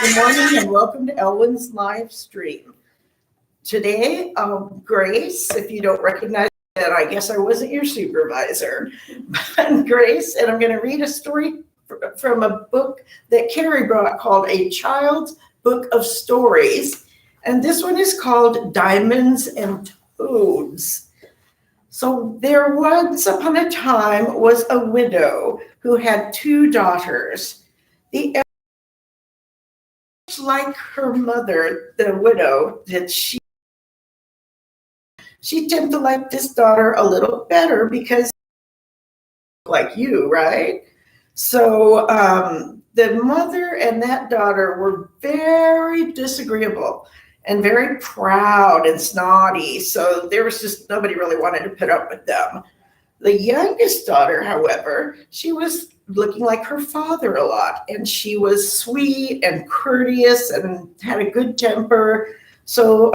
Good morning and welcome to Elwyn's live stream. Today, Grace, if you don't recognize that, I guess I wasn't your supervisor. I'm Grace, and I'm going to read a story from a book that Carrie brought called A Child's Book of Stories. And this one is called Diamonds and Toads. So there once upon a time was a widow who had two daughters. The like her mother, the widow, that she tended to like this daughter a little better because like you, right? So the mother and that daughter were very disagreeable and very proud and snotty. So there was just nobody really wanted to put up with them. The youngest daughter, however, she was looking like her father a lot, and she was sweet and courteous and had a good temper. So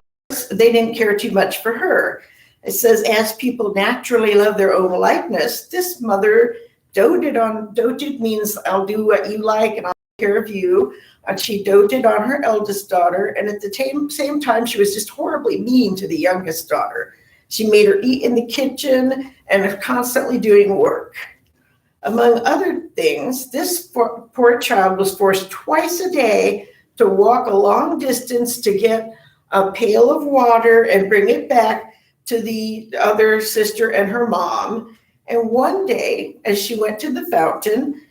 they didn't care too much for her. It says, as people naturally love their own likeness, this mother doted means I'll do what you like and I'll take care of you. And she doted on her eldest daughter, and at the same time, she was just horribly mean to the youngest daughter. She made her eat in the kitchen and was constantly doing work. Among other things, this poor child was forced twice a day to walk a long distance to get a pail of water and bring it back to the other sister and her mom. And one day, as she went to the fountain,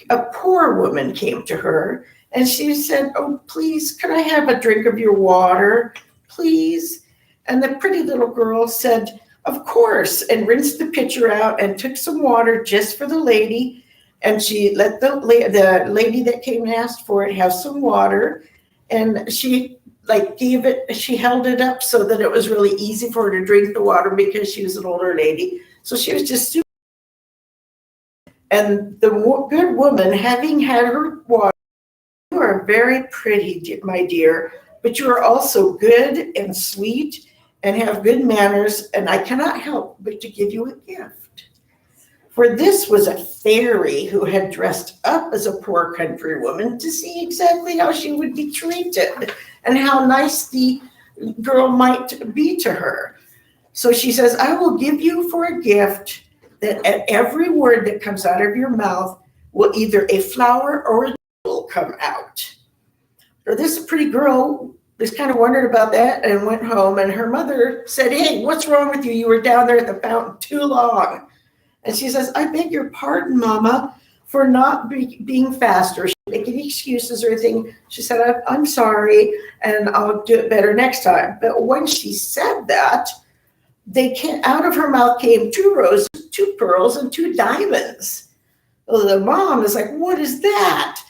a poor woman came to her and she said, "Oh, please, could I have a drink of your water, please?" And the pretty little girl said, "Of course," and rinsed the pitcher out and took some water just for the lady. And she let the lady that came and asked for it have some water. And she she held it up so that it was really easy for her to drink the water because she was an older lady. So she was just super. And the good woman, having had her water, "You are very pretty, my dear, but you are also good and sweet and have good manners, and I cannot help but to give you a gift." For this was a fairy who had dressed up as a poor country woman to see exactly how she would be treated and how nice the girl might be to her. So she says, "I will give you for a gift that at every word that comes out of your mouth will either a flower or a jewel come out." So this pretty girl just kind of wondered about that and went home, and her mother said, "Hey, what's wrong with you? You were down there at the fountain too long." And she says, "I beg your pardon, Mama, for not being faster." She didn't make any excuses or anything. She said, I'm sorry, and I'll do it better next time." But when she said that, out of her mouth came two roses, two pearls, and two diamonds. Well, the mom is like, "What is that?"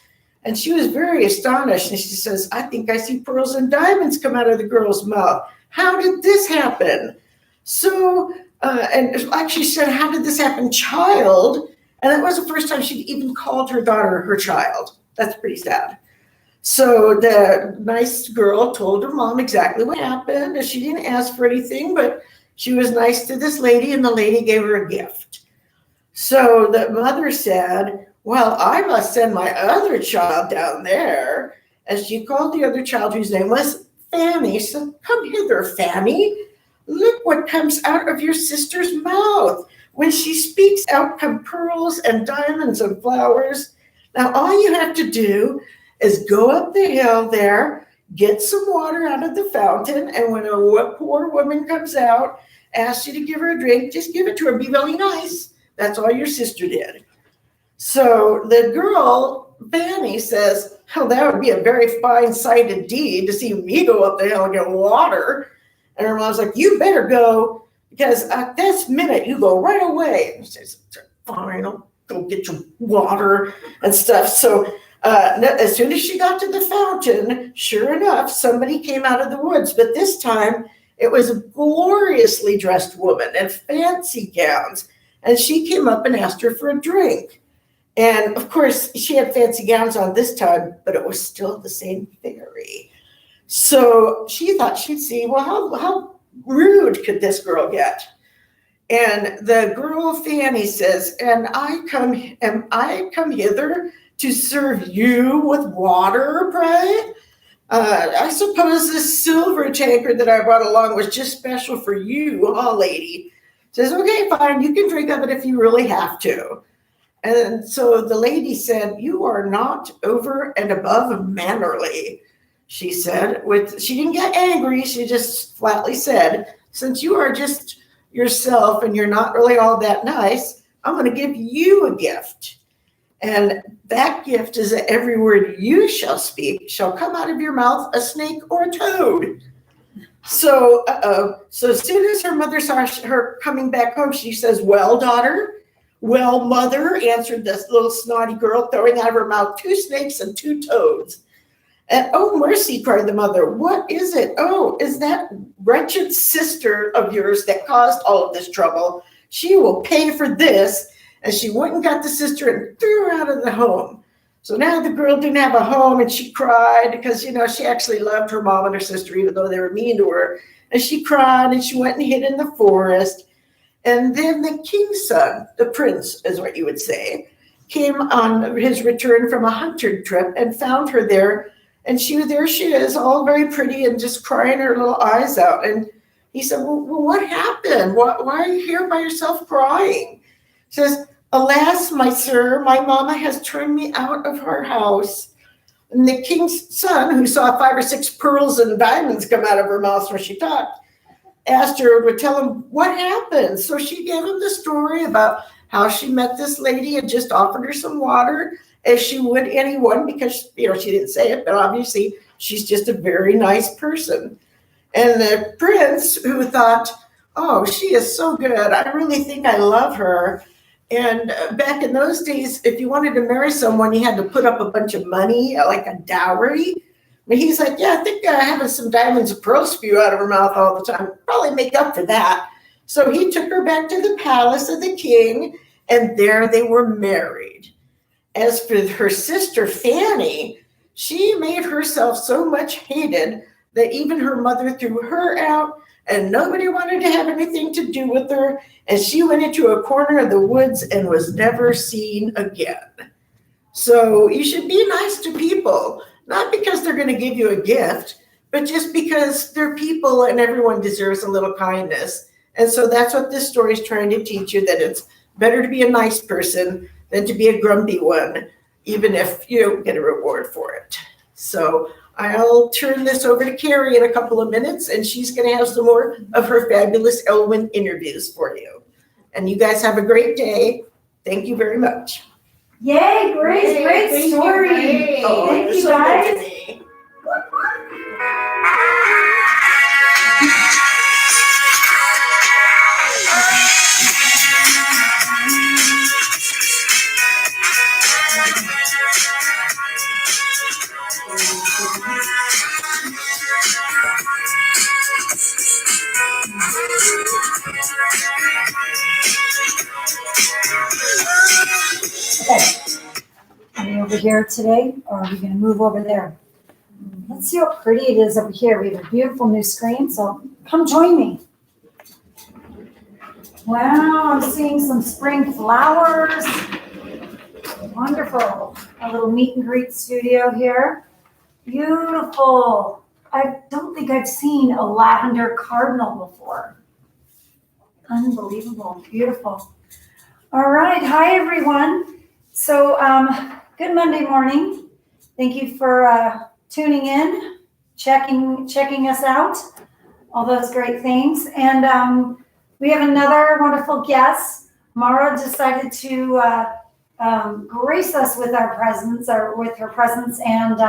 And she was very astonished. And she says, "I think I see pearls and diamonds come out of the girl's mouth. How did this happen?" So, and like she said, "How did this happen, child?" And that was the first time she'd even called her daughter her child. That's pretty sad. So the nice girl told her mom exactly what happened. And she didn't ask for anything, but she was nice to this lady, and the lady gave her a gift. So the mother said, "Well, I must send my other child down there." And she called the other child, whose name was Fanny. She said, "Come hither, Fanny. Look what comes out of your sister's mouth. When she speaks out come pearls and diamonds and flowers. Now all you have to do is go up the hill there, get some water out of the fountain, and when a poor woman comes out, asks you to give her a drink, just give it to her. Be really nice. That's all your sister did." So the girl, Fanny, says, "Oh, that would be a very fine sight indeed to see me go up the hill and get water." And her mom's like, "You better go, because at this minute you go right away." And she says, "Fine, I'll go get your water and stuff." So as soon as she got to the fountain, sure enough, somebody came out of the woods. But this time it was a gloriously dressed woman in fancy gowns. And she came up and asked her for a drink. And of course, she had fancy gowns on this time, but it was still the same fairy. So she thought she'd see, well, how rude could this girl get? And the girl Fanny says, "And I come hither to serve you with water, pray? I suppose this silver tankard that I brought along was just special for you, huh, lady? Says, okay, fine, you can drink of it if you really have to. And so the lady said, you are not over and above mannerly, she said. She didn't get angry, she just flatly said, since you are just yourself and you're not really all that nice, I'm going to give you a gift. And that gift is that every word you shall speak shall come out of your mouth a snake or a toad. So as soon as her mother saw her coming back home, she says, well, daughter, well, mother, answered this little snotty girl, throwing out of her mouth 2 snakes and 2 toads. And oh, mercy, cried the mother, what is it? Oh, is that wretched sister of yours that caused all of this trouble? She will pay for this. And she went and got the sister and threw her out of the home. So now the girl didn't have a home, and she cried because, she actually loved her mom and her sister, even though they were mean to her. And she cried, and she went and hid in the forest. And then the king's son, the prince is what you would say, came on his return from a hunting trip and found her there. And there she is, all very pretty and just crying her little eyes out. And he said, well, what happened? Why are you here by yourself crying? She says, alas, my sir, my mama has turned me out of her house. And the king's son, who saw 5 or 6 pearls and diamonds come out of her mouth when she talked, asked her to tell him what happened. So she gave him the story about how she met this lady and just offered her some water as she would anyone, because, she didn't say it, but obviously she's just a very nice person. And the prince, who thought, oh, she is so good, I really think I love her. And back in those days, if you wanted to marry someone, you had to put up a bunch of money, like a dowry. But he's like, yeah, I think having some diamonds and pearls spew out of her mouth all the time probably make up for that. So he took her back to the palace of the king, and there they were married. As for her sister, Fanny, she made herself so much hated that even her mother threw her out, and nobody wanted to have anything to do with her. And she went into a corner of the woods and was never seen again. So you should be nice to people, not because they're going to give you a gift, but just because they're people and everyone deserves a little kindness. And so that's what this story is trying to teach you, that it's better to be a nice person than to be a grumpy one, even if you don't get a reward for it. So I'll turn this over to Carrie in a couple of minutes, and she's going to have some more of her fabulous Elwyn interviews for you. And you guys have a great day. Thank you very much. Yay, Grace, great story. Oh, thank you, so guys. good to me. Okay. Are we over here today, or are we going to move over there? Let's see how pretty it is over here. We have a beautiful new screen, so come join me. Wow, I'm seeing some spring flowers. Wonderful. A little meet and greet studio here. Beautiful. I don't think I've seen a lavender cardinal before. Unbelievable. Beautiful. All right. Hi, everyone. So, good Monday morning. Thank you for tuning in, checking us out, all those great things. And we have another wonderful guest. Mara decided to grace us with her presence, and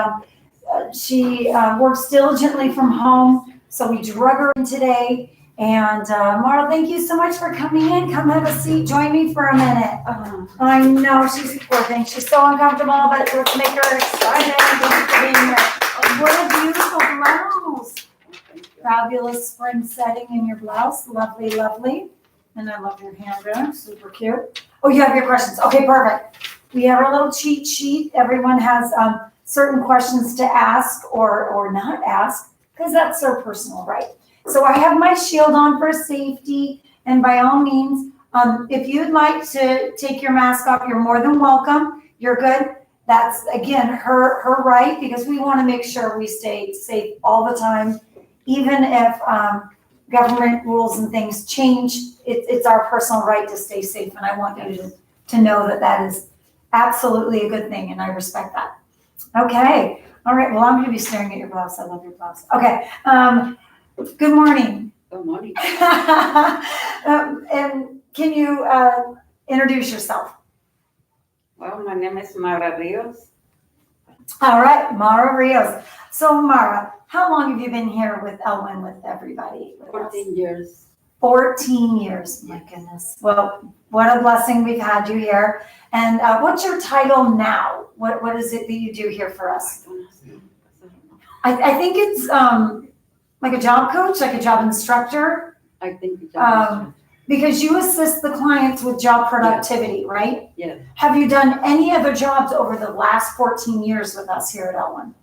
she works diligently from home. So we drug her in today. And Mara, thank you so much for coming in. Come have a seat. Join me for a minute. I know she's poor thing. She's so uncomfortable, but let's make her excited. Thank you for being here. What a beautiful blouse. Fabulous spring setting in your blouse. Lovely, lovely. And I love your handbag. Super cute. Oh, you have your questions. Okay, perfect. We have our little cheat sheet. Everyone has certain questions to ask or not ask, because that's their personal right. So I have my shield on for safety, and by all means, if you'd like to take your mask off, you're more than welcome. You're good. that's, again, her right, because we want to make sure we stay safe all the time. Even if government rules and things change, it's our personal right to stay safe. And I want you to know that that is absolutely a good thing, and I respect that. Okay, all right, well, I'm going to be staring at your blouse. I love your blouse. Okay, good morning. Good morning. And can you introduce yourself? Well, my name is Mara Rios. All right, Mara Rios. So Mara, how long have you been here with Elwyn, with everybody? With 14 years. 14 years, my goodness. Well, what a blessing we've had you here. And what's your title now? What is it that you do here for us? I think it's like a job coach, like a job instructor. I think it's Because you assist the clients with job productivity, right? Yes. Have you done any other jobs over the last 14 years with us here at Elwyn?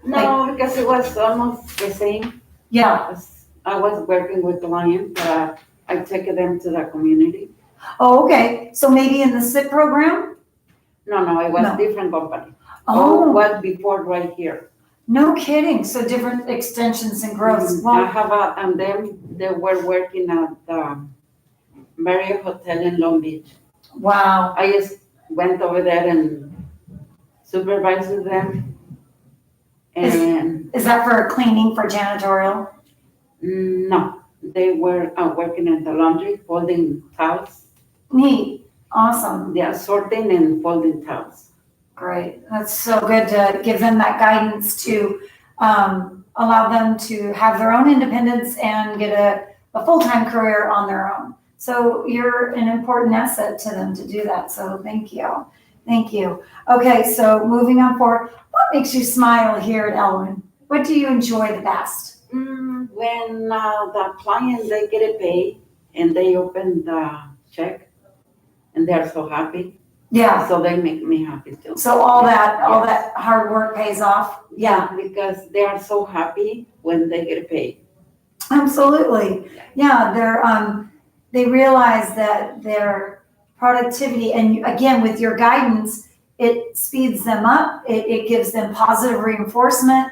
No, because it was almost the same. Yeah. I was working with clients, but I take them to the community. Oh, okay. So maybe in the SIP program? No, it was No. different company. Oh, What before right here. no kidding. So different extensions and growths. I Well, have and then they were working at the Marriott Hotel in Long Beach. wow. I just went over there and supervised them. And Is that for cleaning, for janitorial? no, they were working in the laundry, folding towels. Neat. Awesome. They are sorting and folding towels. Great. That's so good to give them that guidance to allow them to have their own independence and get a full-time career on their own. So you're an important asset to them to do that. So thank you. Thank you. Okay, so moving on forward, what makes you smile here at Elwyn? What do you enjoy the best? When the client, they get a pay and they open the check and they're so happy. Yeah. So they make me happy too. So all that hard work pays off. Yeah. Because they are so happy when they get a pay. Absolutely. Yeah, they realize that their productivity, and again, with your guidance, it speeds them up. It gives them positive reinforcement.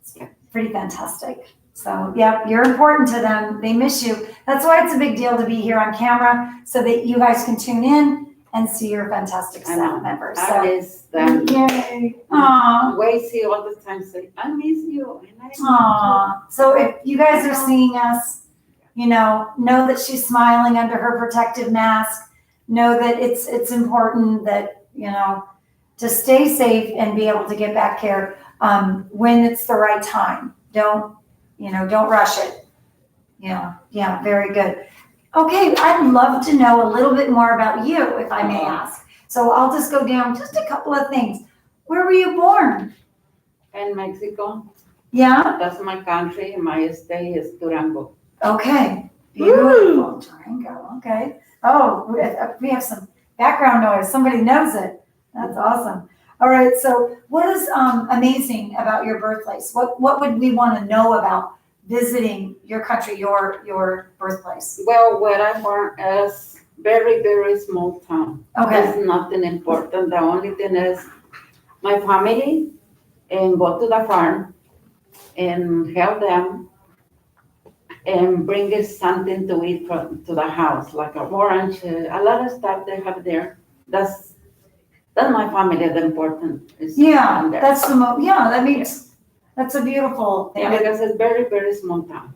It's pretty fantastic. So yeah, you're important to them. They miss you. That's why it's a big deal to be here on camera, so that you guys can tune in and see your fantastic staff members. I So miss them. yay. Aww. Wacy all the time say, I miss you. And I miss you. Aw, so if you guys are seeing us, know that she's smiling under her protective mask. Know that it's important that, to stay safe and be able to get back here when it's the right time. Don't rush it. Yeah, very good. Okay, I'd love to know a little bit more about you, if I may ask. So I'll just go down just a couple of things. Where were you born? In Mexico, Yeah? that's my country. My state is Durango. Okay, beautiful. Durango, okay. Oh, we have some background noise. Somebody knows it. That's awesome. All right, so what is amazing about your birthplace? What would we want to know about visiting your country, your birthplace? Well, where I'm born is very, very small town. Okay. There's nothing important. The only thing is my family and go to the farm and help them and bring us something to eat to the house, like a orange, a lot of stuff they have there. That's my family, the important. Yeah, that's that's a beautiful thing. Yeah, because it's very, very small town.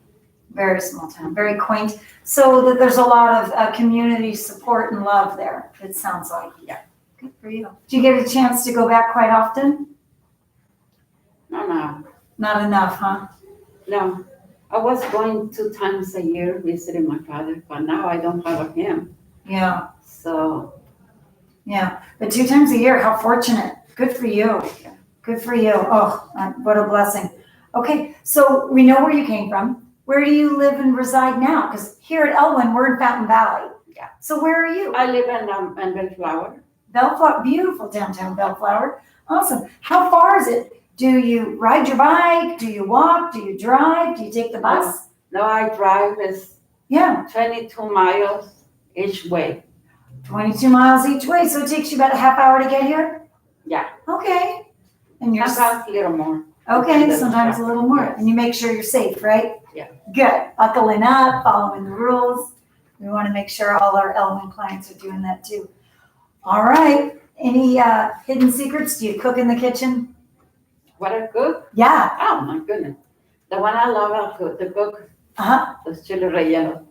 Very small town, very quaint. So that there's a lot of community support and love there, it sounds like. Yeah. Good for you. Do you get a chance to go back quite often? No. Not enough, huh? No. I was going 2 times a year visiting my father, but now I don't have him. Yeah. So. Yeah, but 2 times a year, how fortunate. Good for you. Yeah. Good for you. Oh, what a blessing. Okay, so we know where you came from. Where do you live and reside now? Because here at Elwyn, we're in Fountain Valley. Yeah. So where are you? I live in Bellflower. Bellflower, beautiful downtown Bellflower. Awesome. How far is it? Do you ride your bike? Do you walk? Do you drive? Do you take the bus? No, I drive. It's Yeah. 22 miles each way. 22 miles each way, so it takes you about a half hour to get here? Yeah. Okay. And you're, Sometimes a little more. okay, sometimes a little more. And you make sure you're safe, right? Yeah. Good. Buckling up, following the rules. We want to make sure all our Elwyn clients are doing that too. All right. Any hidden secrets? Do you cook in the kitchen? What I cook? Yeah. Oh my goodness. The one I love to cook Uh-huh. is chili relleno.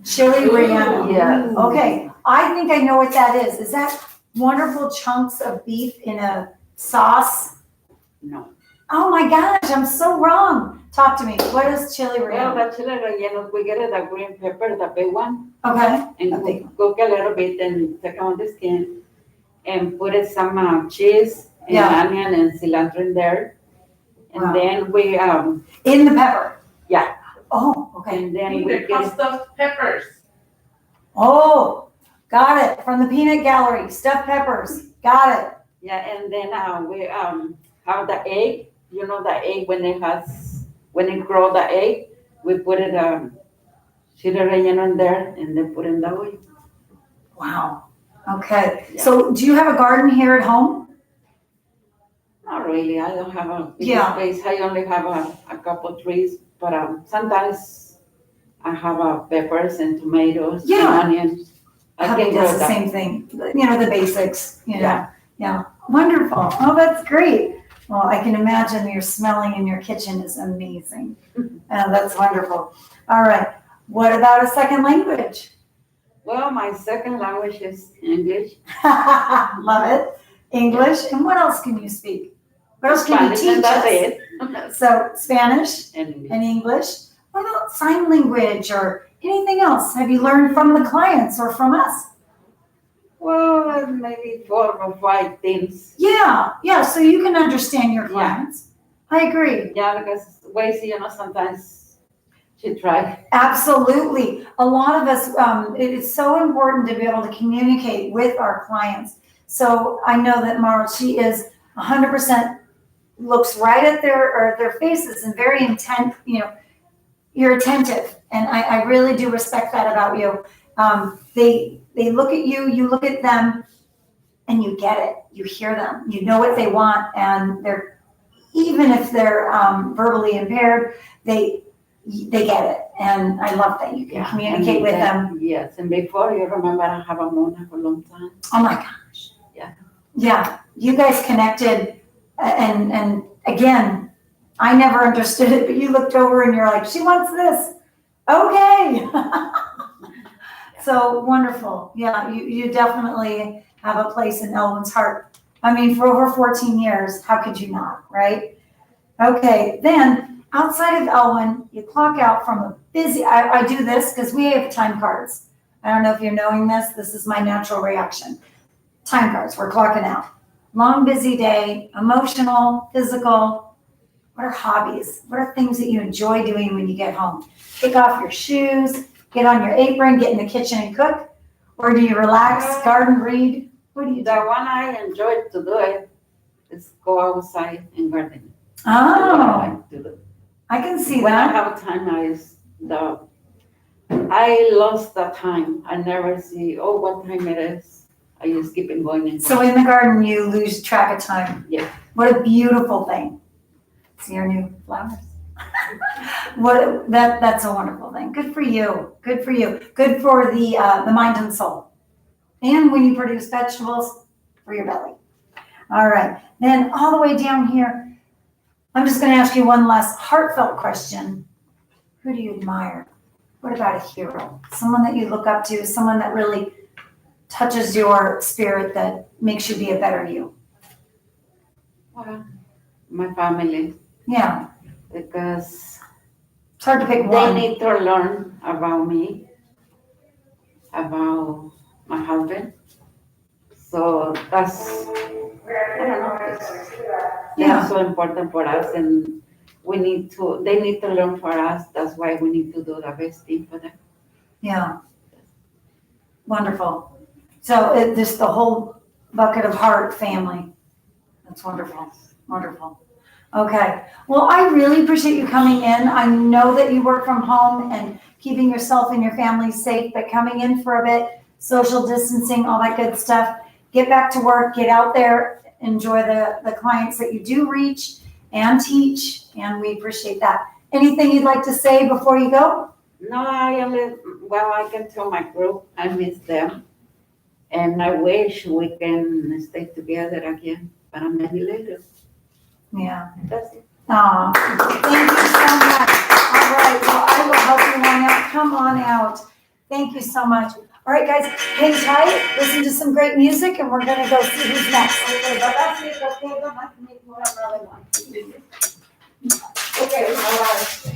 Chili relleno. Yes. Okay. I think I know what that is. Is that wonderful chunks of beef in a sauce? No. Oh my gosh, I'm so wrong. Talk to me. What is chili Well, relleno? the chili relleno, we get the green pepper, the big one, Okay. and A big cook a little bit and take out the skin and put it some cheese and Yeah. onion and cilantro in there. And Wow. then we, In the pepper? Yeah. Oh, okay. and then we They're called get, stuffed peppers. Oh, got it. From the peanut gallery, stuffed peppers. Got it. yeah, and then we have the egg. You know the egg when it grow the egg, we put it chili relleno in there and then put in the oil. Wow. Okay. Yeah. So do you have a garden here at home? Not really. I don't have a big Yeah. space. I only have a couple trees, but sometimes I have peppers and tomatoes Yeah. and onions. I Hubby can does grow the that. same thing. You know, the basics, you know. Yeah. Yeah. Wonderful. Oh, that's great. Well, I can imagine your smelling in your kitchen is amazing. That's wonderful. All right. What about a second language? Well, my second language is English. Love it. English. And what else can you speak? What else can you Spanish, teach and that's us? it. So Spanish And English. and English. What about sign language or anything else? Have you learned from the clients or from us? Well, maybe 4 or 5 things. Yeah. So you can understand your Yeah. clients. I agree. Yeah, because ways, sometimes she try. Absolutely. A lot of us, it is so important to be able to communicate with our clients. So I know that Mara, she is 100% looks right at their faces and very intent, you're attentive. And I really do respect that about you. They look at you, you look at them, and you get it. You hear them. You know what they want, and even if they're verbally impaired, they get it. And I love that you can communicate with them. Yes, and before, you remember I have a Mona for a long time. Oh my gosh. Yeah. Yeah, you guys connected, and again, I never understood it, but you looked over and you're like, she wants this. Okay. So wonderful. Yeah, you definitely have a place in Elwyn's heart. I mean, for over 14 years, how could you not, right? Okay, then outside of Elwyn, you clock out from a busy, I do this because we have time cards. I don't know if you're knowing this. This is my natural reaction. Time cards, we're clocking out. Long, busy day, emotional, physical. What are hobbies? What are things that you enjoy doing when you get home? Kick off your shoes, get on your apron, get in the kitchen and cook? Or do you relax, garden, read? What do you The do? one I enjoy to do it is go outside and garden. That's what Oh, I like to do. I can see When I that. have time, I lost the time. I never see, what time it is. I just keep it going and So in the garden, you lose track of time. Yeah. What a beautiful thing. See your new flowers. That's a wonderful thing. Good for you. Good for you. Good for the mind and soul. And when you produce vegetables for your belly. All right. Then all the way down here, I'm just going to ask you one last heartfelt question. Who do you admire? What about a hero? Someone that you look up to, someone that really touches your spirit, that makes you be a better you. Well, my family, Yeah. because It's hard to pick they one. need to learn about me, about my husband. So that's, I don't know, Yeah. that's so important for us, and they need to learn for us. That's why we need to do the best thing for them. Yeah. Wonderful. So just the whole bucket of heart family. That's wonderful. Wonderful. Okay. Well, I really appreciate you coming in. I know that you work from home and keeping yourself and your family safe, but coming in for a bit social distancing, all that good stuff. Get back to work, get out there, enjoy the clients that you do reach and teach, and we appreciate that. Anything you'd like to say before you go? No, I can tell my group I miss them. And I wish we can stay together again, but maybe later. Yeah. That's it. Aw, thank you so much. All right, well, I will help you on out. Come on out. Thank you so much. All right, guys, hang tight, listen to some great music, and we're gonna go see who's next. Okay, all right.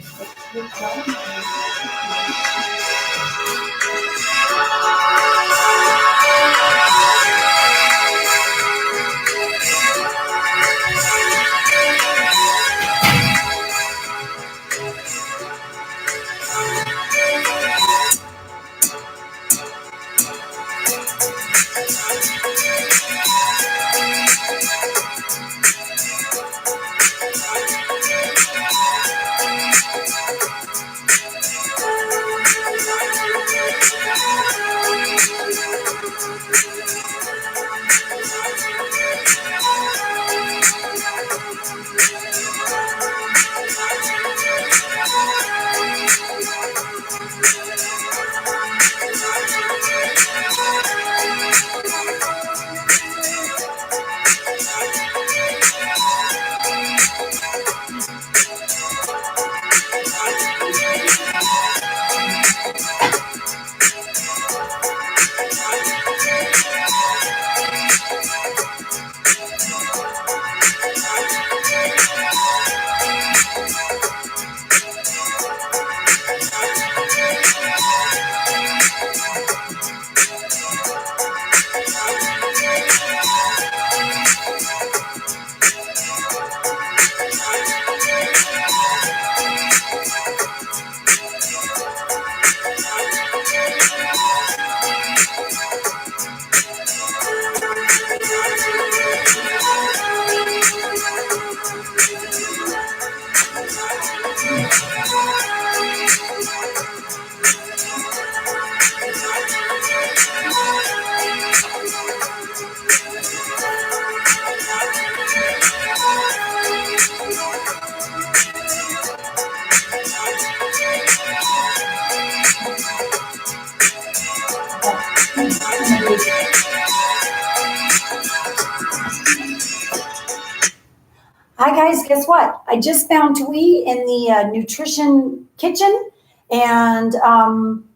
Hi guys, guess what? I just found Twee in the nutrition kitchen, and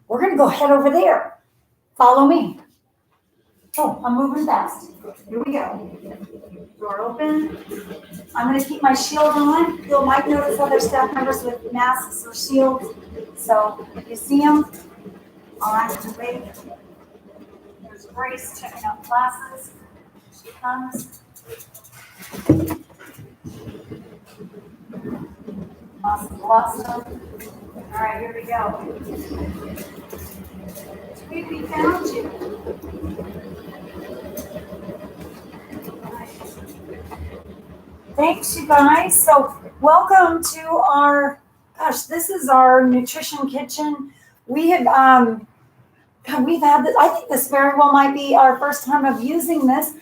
we're gonna go head over there. Follow me. Oh, I'm moving fast. Here we go. Door open. I'm gonna keep my shield on. You might notice other staff members with masks or shields. So if you see them, I'll ask you to wait. There's Grace checking out classes. She comes. Awesome, awesome. All right, here we go. Sweet, we found you. Thanks, you guys. So welcome to our, gosh, this is our nutrition kitchen. We have, we've had this, I think this very well might be our first time of using this.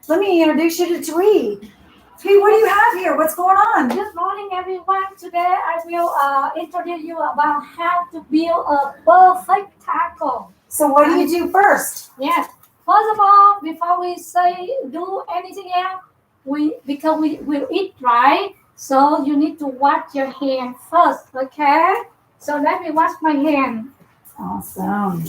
Let me introduce you to Twee. Twee, what do you have here? What's going on? Good morning, everyone. Today I will introduce you about how to build a perfect taco. So what do you do first? Yes. First of all, before we say do anything else, because we will eat right, so you need to wash your hand first, okay? So let me wash my hand. Awesome.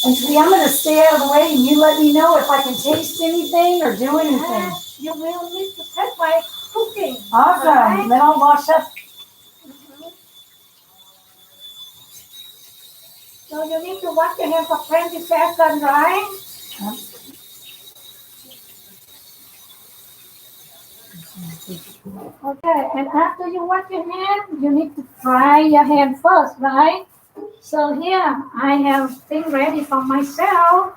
And Twee, I'm going to stay out of the way, and you let me know if I can taste anything or do anything. Yes, you will need to taste my cooking. Awesome. Right? Then I'll wash up. So you need to wash your hand for 20 seconds, right? Yep. Okay, and after you wash your hand, you need to dry your hand first, right? So here, I have things ready for myself.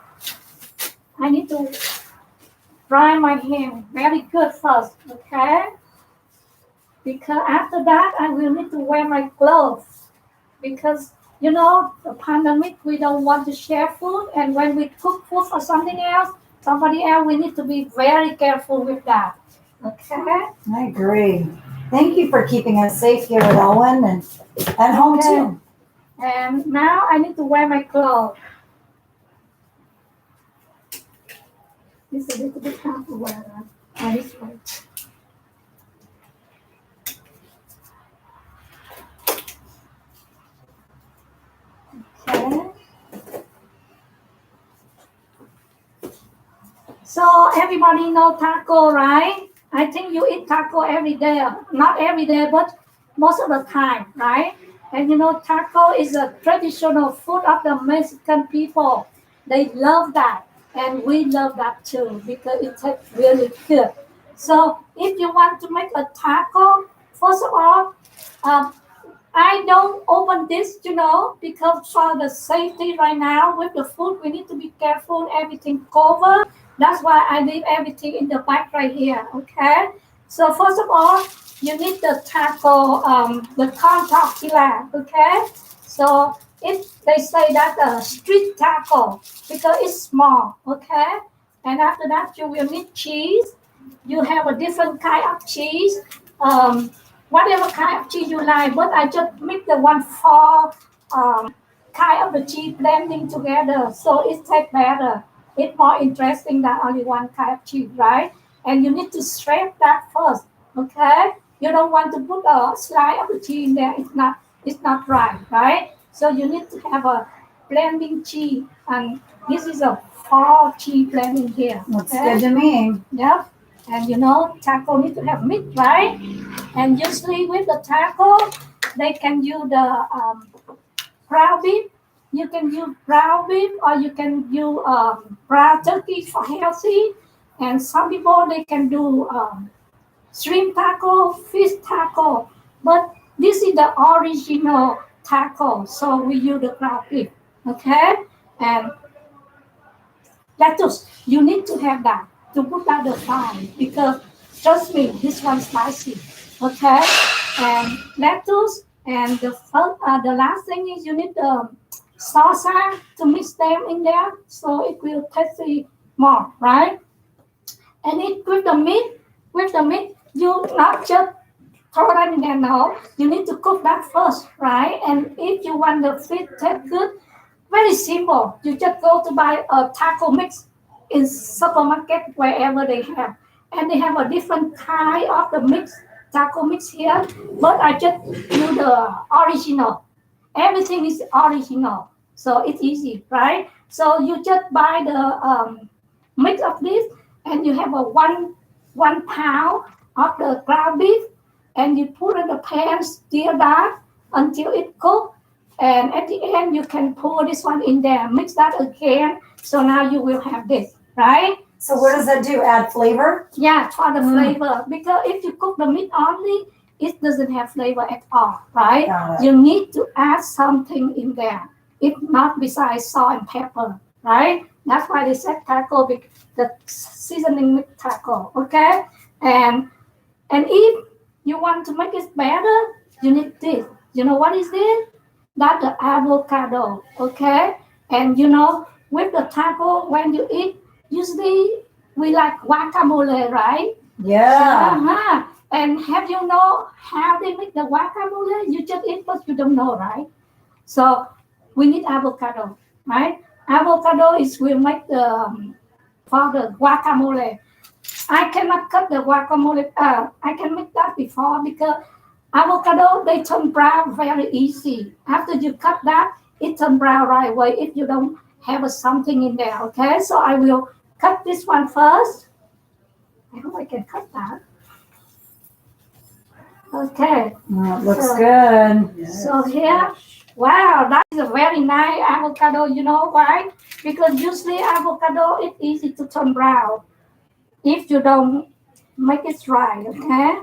I need to dry my hand very good first, okay? Because after that, I will need to wear my gloves. Because the pandemic, we don't want to share food. And when we cook food for something else, somebody else, we need to be very careful with that. Okay? I agree. Thank you for keeping us safe here at Elwyn and at home Okay. too. And now I need to wear my clothes. This is a little bit hard to wear. This way. Okay. So everybody know taco, right? I think you eat taco every day. Not every day, but most of the time, right? And taco is a traditional food of the Mexican people. They love that. And we love that too because it tastes really good. So if you want to make a taco, first of all, um, I don't open this, because for the safety right now with the food, we need to be careful, everything covered. That's why I leave everything in the bag right here, okay? So first of all, you need the taco, the corn tortilla, okay? So they say that street taco because it's small, okay? And after that, you will need cheese. You have a different kind of cheese. Whatever kind of cheese you like, but I just mix the one four kind of the cheese blending together, so it tastes better. It's more interesting than only one kind of cheese, right? And you need to shred that first, okay? You don't want to put a slice of the cheese in there. It's not right, right? So you need to have a blending cheese, and this is a four cheese blending here. Looks Okay? good to me. Yep. And taco need to have meat, right? And usually with the taco, they can use the ground beef. You can use ground beef or you can use ground turkey for healthy. And some people, they can do shrimp taco, fish taco. But this is the original taco. So we use the ground beef, okay? And lettuce, you need to have that to put out the fire because trust me, this one's spicy. Okay, and lettuce, and the last thing is you need the salsa to mix them in there, so it will tasty more, right? And it with the meat, you not just throw that in there. No, you need to cook that first, right? And if you want the fish taste good, very simple. You just go to buy a taco mix in supermarket wherever they have, and they have a different kind of the taco mix here. But I just use the original. Everything is original, so it's easy, right? So you just buy the mix of this, and you have a 1 pound of the ground beef, and you put in the pan, stir that until it cooks. And at the end, you can pour this one in there, mix that again. So now you will have this, right? So what does that do? Add flavor? Yeah, for the flavor. Because if you cook the meat only, it doesn't have flavor at all, right? Got it. You need to add something in there. If not besides salt and pepper, right? That's why they said taco, the seasoning with taco, okay? And if you want to make it better, you need this. You know what is this? That's the avocado, okay? And with the taco, when you eat, usually we like guacamole, right? Yeah. Uh-huh. And have you know how they make the guacamole? You just eat, but you don't know, right? So we need avocado, right? Avocado will make for the guacamole. I cannot cut the guacamole. I can make that before because avocado, they turn brown very easy. After you cut that, it turn brown right away if you don't have something in there, okay? So I will cut this one first. I hope I can cut that. Okay, It looks good. so here, wow, that is a very nice avocado. You know why? Because usually avocado, it's easy to turn brown if you don't make it right, okay?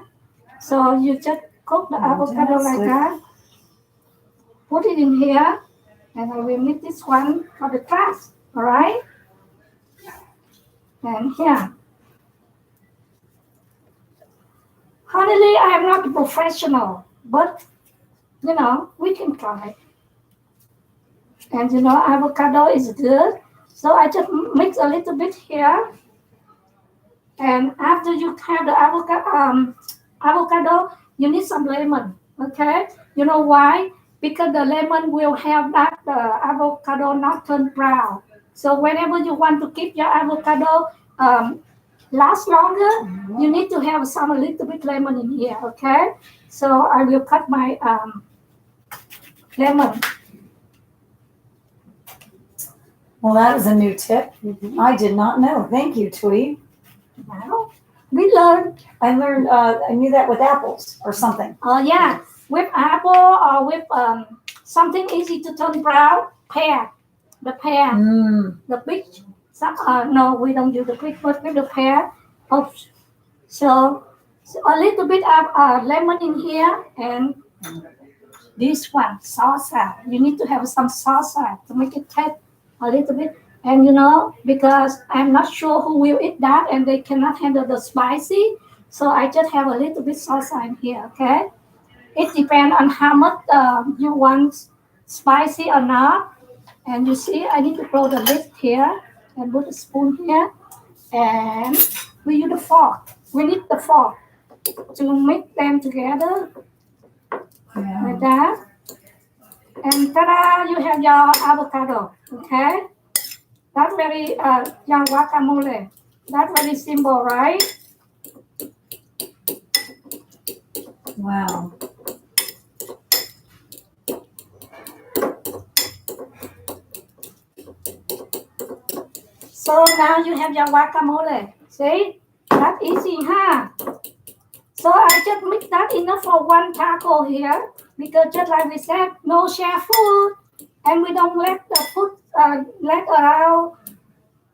So you just cook the avocado like that. Put it in here, and I will make this one for the class, all right? And here. Honestly, I am not a professional, but we can try. And avocado is good. So I just mix a little bit here. And after you have the avocado, you need some lemon. Okay? You know why? Because the lemon will help that the avocado not turn brown. So whenever you want to keep your avocado last longer, you need to have a little bit lemon in here. Okay? So I will cut my lemon. Well, that is a new tip. I did not know. Thank you, Twee. Wow. We learned. I learned, I knew that with apples or something. Yeah, with apple or with something easy to turn brown. Pear, the pear, the big. No, we don't do the big, but with the pear. Oops. So a little bit of lemon in here, and this one salsa. You need to have some salsa to make it taste a little bit. And because I'm not sure who will eat that and they cannot handle the spicy, so I just have a little bit salsa in here, okay? It depends on how much you want spicy or not. And you see, I need to close the lid here and put a spoon here. And we use the fork. We need the fork to mix them together like that. And ta-da, you have your avocado, okay? That's very, your guacamole. That's very simple, right? Wow. So now you have your guacamole. See? That's easy, huh? So I just mix that enough for one taco here. Because just like we said, no share food. And we don't let the food let around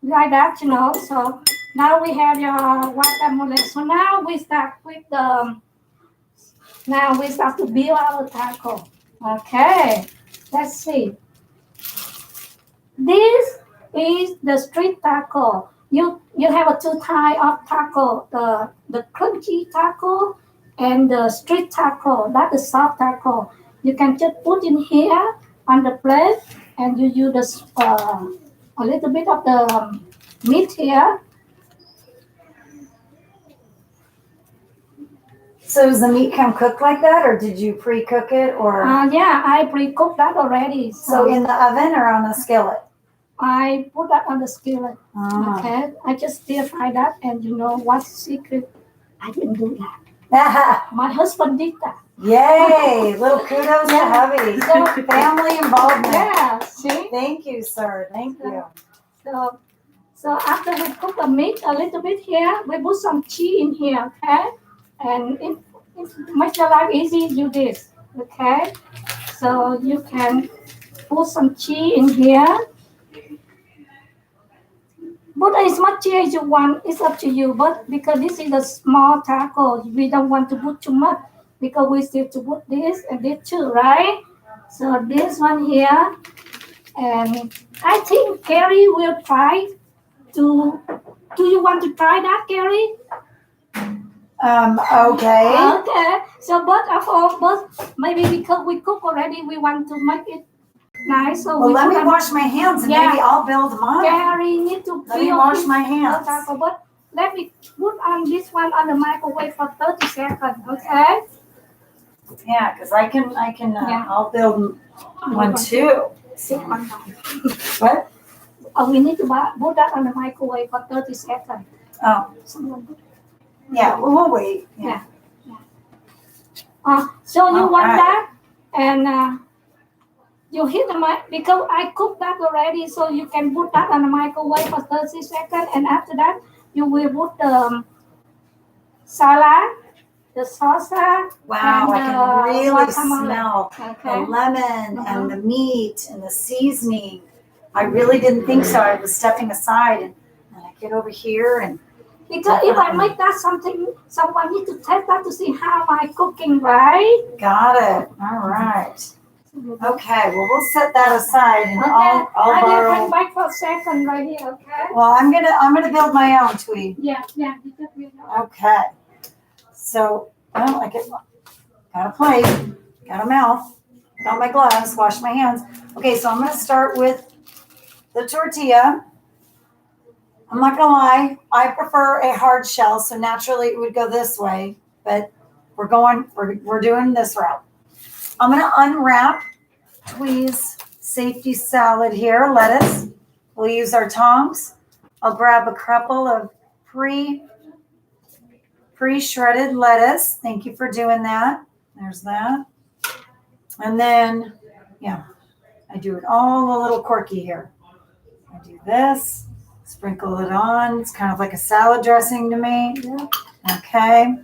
like that, So now we have your guacamole. So now we start with now we start to build our taco. Okay, let's see. This is the street taco. You have a two type of taco, the crunchy taco and the street taco, that's the soft taco. You can just put in here on the plate and you use a little bit of the meat here. So does the meat come cooked like that, or did you pre-cook it, or? Yeah, I pre-cooked that already. So in the oven or on a skillet? I put that on the skillet. Okay, I just stir fry that, and what's the secret? I didn't do that. My husband did that. Yay! Little kudos to hubby. So, family involvement. Yeah, see? Thank you, sir. Thank you. So after we cook the meat a little bit here, we put some cheese in here, okay? And it makes your life easy, do this, okay? So you can put some cheese in here. Put as much cheese as you want, it's up to you. But because this is a small taco, we don't want to put too much because we still to put this and this too, right? So this one here, and I think Carrie will try to. Do you want to try that, Carrie? Okay. Okay. So but maybe because we cook already, we want to make it nice. So well, let me wash my hands and maybe I'll build mine. Carrie need to let me wash my hands. But let me put on this one on the microwave for 30 seconds, okay? Yeah, because I can. I'll build one too. Sit on that. What? Oh, we need to put that on the microwave for 30 seconds. Oh. Someone put. Yeah, we'll wait. Yeah. So you want that, and you hit the mic because I cooked that already. So you can put that on the microwave for 30 seconds, and after that you will put the salad, the salsa. Wow, and I can really guacamole. smell Okay. the lemon and the meat and the seasoning. I really didn't think so. I was stepping aside and I get over here and. Because if I make that someone need to test that to see how I'm cooking, right? Got it. All right. Okay. Well, we'll set that aside, and I'll I borrow. will bring back for a second right here. Okay. Well, I'm gonna build my own, Twee. Yeah. You just will know. Okay. So, well, got a plate, got a mouth. got my gloves, washed my hands. Okay, so I'm gonna start with the tortilla. I'm not gonna lie, I prefer a hard shell, so naturally it would go this way, but we're doing this route. I'm gonna unwrap Twee's safety salad here, lettuce. We'll use our tongs. I'll grab a couple of pre-shredded lettuce. Thank you for doing that. There's that. And then, yeah, I do it all a little quirky here. I do this, sprinkle it on. It's kind of like a salad dressing to me. Okay.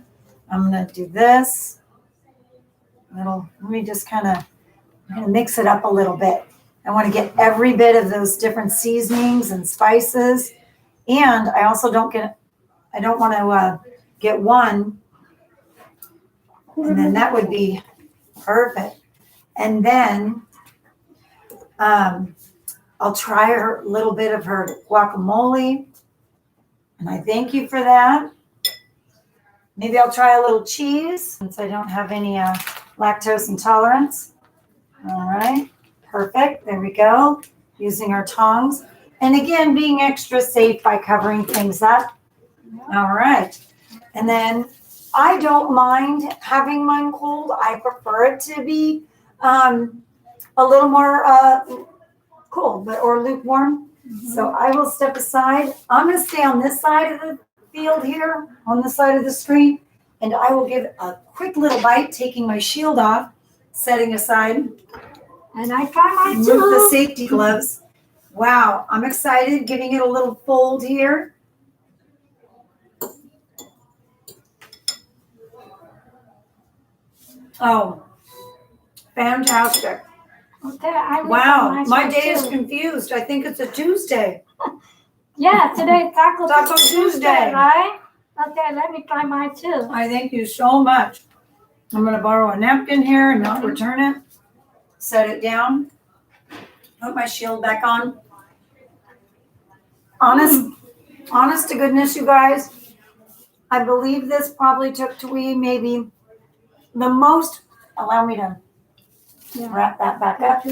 I'm going to do this. Let me just I'm going to mix it up a little bit. I want to get every bit of those different seasonings and spices. And I also don't want to get one. And then that would be perfect. And then I'll try a little bit of her guacamole. And I thank you for that. Maybe I'll try a little cheese since I don't have any lactose intolerance. All right, perfect. There we go. Using our tongs. And again, being extra safe by covering things up. All right. And then I don't mind having mine cold. I prefer it to be a little more cool or lukewarm. Mm-hmm. So I will step aside. I'm going to stay on this side of the field here, on this side of the screen, and I will give a quick little bite, taking my shield off, setting aside. And I try mine too. Remove the safety gloves. Wow, I'm excited, giving it a little fold here. Oh, fantastic. Okay, I will wow, try my mine day is too. confused. I think it's a Tuesday. Yeah, today Taco Tuesday, right? Okay, let me try mine too. I thank you so much. I'm going to borrow a napkin here and not return it. Set it down. Put my shield back on. Honest to goodness, you guys, I believe this probably took Twee maybe the most. Allow me to wrap that back up.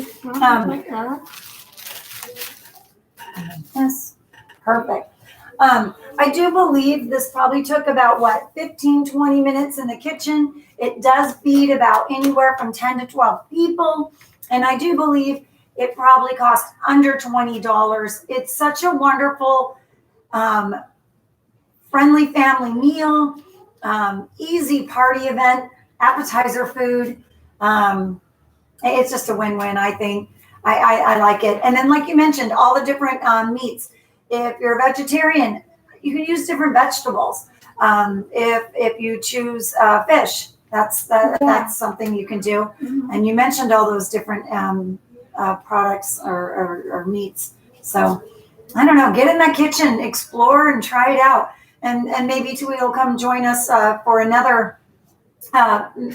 Yes, perfect. I do believe this probably took about 15, 20 minutes in the kitchen. It does feed about anywhere from 10 to 12 people. And I do believe it probably cost under $20. It's such a wonderful, friendly family meal, easy party event, appetizer food. It's just a win-win, I think. I like it. And then, like you mentioned, all the different meats. If you're a vegetarian, you can use different vegetables. If you choose fish, that's something you can do. Mm-hmm. And you mentioned all those different products or meats. So I don't know, get in that kitchen, explore and try it out. And maybe Tui will come join us for another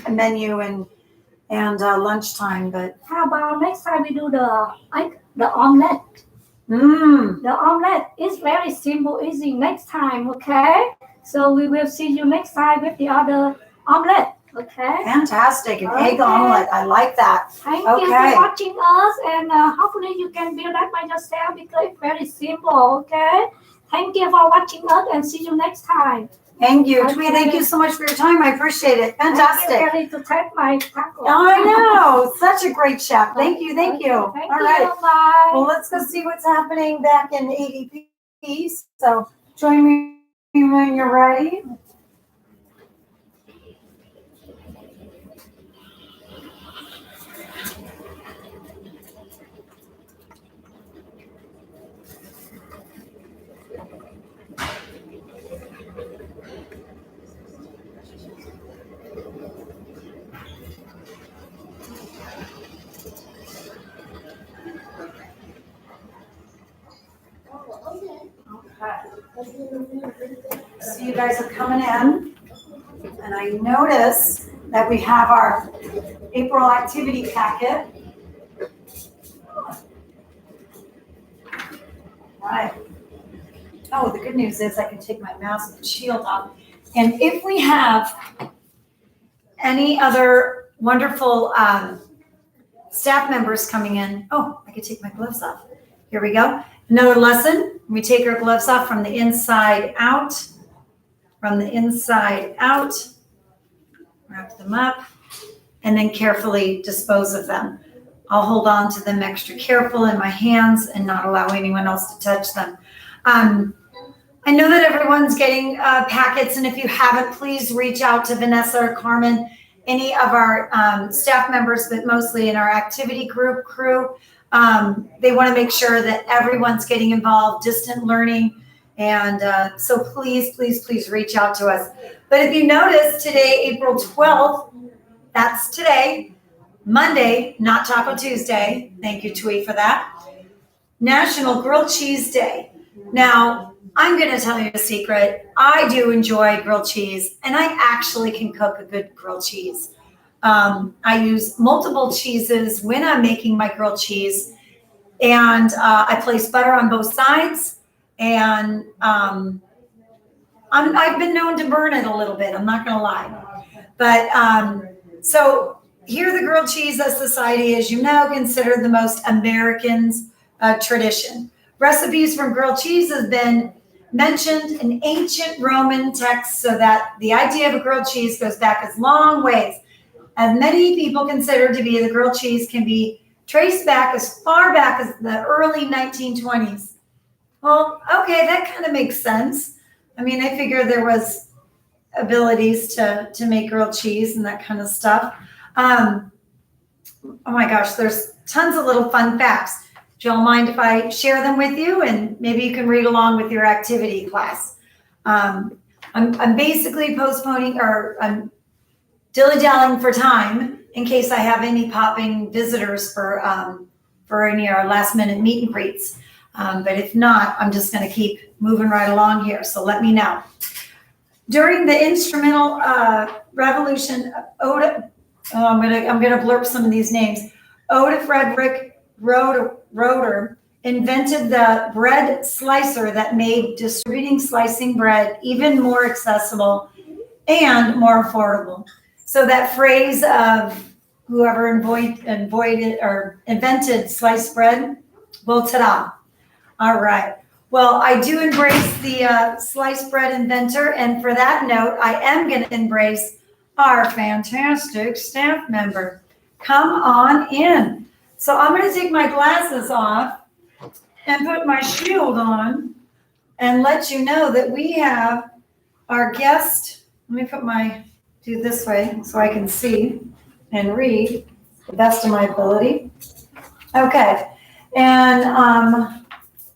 menu and lunchtime. But how about next time we do the omelet? The omelet is very simple, easy next time, okay? So we will see you next time with the other omelet, okay? Fantastic, an egg omelet. I like that. Thank you for watching us, and hopefully you can build that by yourself because it's very simple, okay? Thank you for watching us, and see you next time. Thank you. Okay. Twee, thank you so much for your time. I appreciate it. Fantastic. I'm ready to take my taco. I know. Such a great chef. Thank you. Thank you. All right. Bye. Well, let's go see what's happening back in ADP. So join me when you're ready. So you guys are coming in, and I notice that we have our April activity packet. All right. Oh, the good news is I can take my mask and shield off. And if we have any other wonderful staff members coming in. Oh, I could take my gloves off. Here we go. Another lesson. We take our gloves off from the inside out. From the inside out. Wrap them up. And then carefully dispose of them. I'll hold on to them extra careful in my hands and not allow anyone else to touch them. I know that everyone's getting packets, and if you haven't, please reach out to Vanessa or Carmen, any of our staff members, but mostly in our activity group crew. They want to make sure that everyone's getting involved, distant learning, and so please, please, please reach out to us. But if you notice, today, April 12th, that's today, Monday, not Taco Tuesday. Thank you, Twee, for that. National Grilled Cheese Day. Now, I'm going to tell you a secret. I do enjoy grilled cheese, and I actually can cook a good grilled cheese. I use multiple cheeses when I'm making my grilled cheese, and I place butter on both sides, and I've been known to burn it a little bit. I'm not going to lie. But so here the grilled cheese society, as you know, considered the most American's tradition. Recipes from grilled cheese have been mentioned in ancient Roman texts, so that the idea of a grilled cheese goes back as long ways. And many people consider to be the grilled cheese can be traced back as far back as the early 1920s. Well, okay, that kind of makes sense. I mean, I figure there was abilities to make grilled cheese and that kind of stuff. Oh my gosh, there's tons of little fun facts. Do y'all mind if I share them with you, and maybe you can read along with your activity class? I'm basically postponing, or I'm dilly-dallying for time in case I have any popping visitors for any of our last-minute meet and greets. But if not, I'm just going to keep moving right along here. So let me know. During the instrumental revolution, Oda, I'm gonna blurb some of these names. Oda Frederick Roeder invented the bread slicer that made distributing slicing bread even more accessible and more affordable. So that phrase of whoever invented sliced bread, well, ta-da. All right. Well, I do embrace the sliced bread inventor, and for that note, I am going to embrace our fantastic staff member. Come on in. So I'm going to take my glasses off and put my shield on and let you know that we have our guest. Let me do this way so I can see and read the best of my ability. Okay. And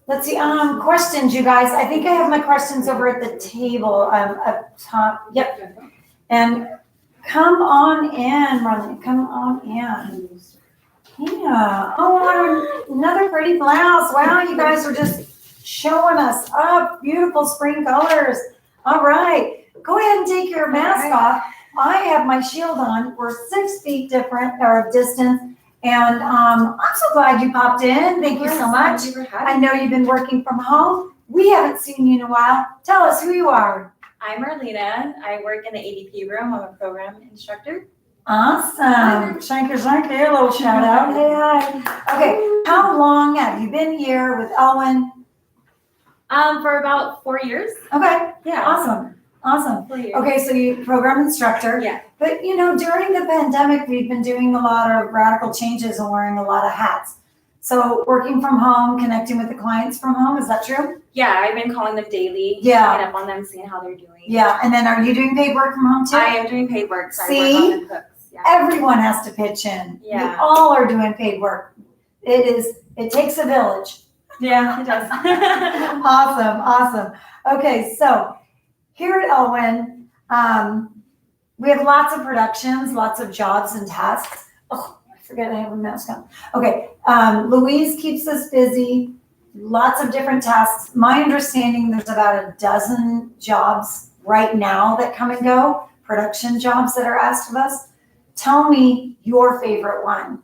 let's see, questions, you guys. I think I have my questions over at the table up top. Yep. And come on in, Marlene. Come on in. Yeah. Oh, another pretty blouse. Wow, you guys are just showing us up. Beautiful spring colors. All right. Go ahead and take your mask off. I have my shield on. We're 6 feet different or distance. And I'm so glad you popped in. Thank you so much. I know you've been working from home. We haven't seen you in a while. Tell us who you are. I'm Marlena. I work in the ADP room. I'm a program instructor. Awesome. Shanker, a little shout out. Hey, hi. Okay, how long have you been here with Elwyn? For about 4 years. Okay, Yeah. Awesome. 4 years. Okay, so you program instructor. Yeah. But during the pandemic, we've been doing a lot of radical changes and wearing a lot of hats. So working from home, connecting with the clients from home, is that true? Yeah, I've been calling them daily. Yeah. Checking up on them, seeing how they're doing. Yeah, and then are you doing paid work from home too? I am doing paid work. So See? I work on the hooks. Yeah. Everyone has to pitch in. Yeah. You all are doing paid work. It takes a village. Yeah, it does. Awesome. Okay, so here at Elwyn, we have lots of productions, lots of jobs and tasks. Oh, I forget I have a mask on. Okay, Louise keeps us busy, lots of different tasks. My understanding, there's about a dozen jobs right now that come and go, production jobs that are asked of us. Tell me your favorite one.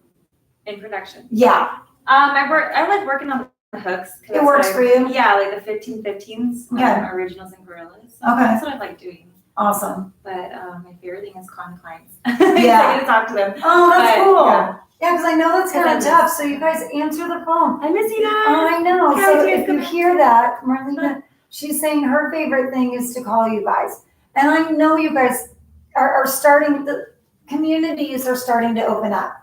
In production. Yeah. I like working on the hooks. It works for you? Yeah, like the 1515s, Okay. originals and gorillas. Okay. That's what I like doing. Awesome. But my favorite thing is calling clients. Yeah. I get to talk to them. Oh, that's But, cool. yeah. Yeah, because I know that's kind of tough, so you guys answer the phone. I miss you guys. I know, Can't so wait to if you come hear that, Marlena, she's saying her favorite thing is to call you guys. And I know you guys are starting, the communities are starting to open up.